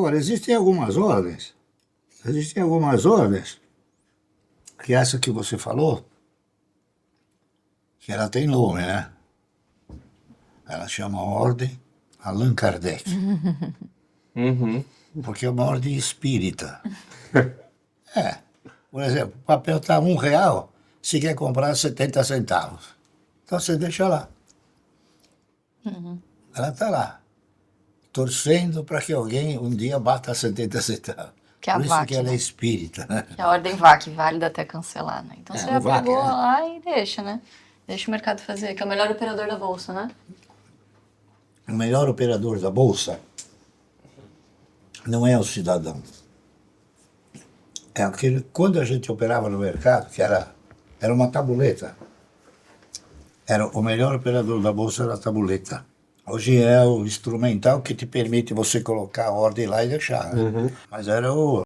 Agora, existem algumas ordens, que essa que você falou, que ela tem nome, né? Ela chama Ordem Allan Kardec, Uhum. porque é uma ordem espírita. Por exemplo, o papel está R$1, se quer comprar 70 centavos. Então você deixa lá. Ela está lá, torcendo para que alguém um dia bata 70 centavos. Que é a Por isso VAC, que ela é né? espírita, né? Que é a ordem VAC, válida até cancelar, né? Então É, você o VAC, apagou é. lá e deixa, né? Deixa o mercado fazer, que é o melhor operador da bolsa, né? O melhor operador da Bolsa não é o cidadão. É aquele, quando a gente operava no mercado, que era uma tabuleta, era o melhor operador da Bolsa era a tabuleta. Hoje é o instrumental que te permite você colocar a ordem lá e deixar. Né? Mas era o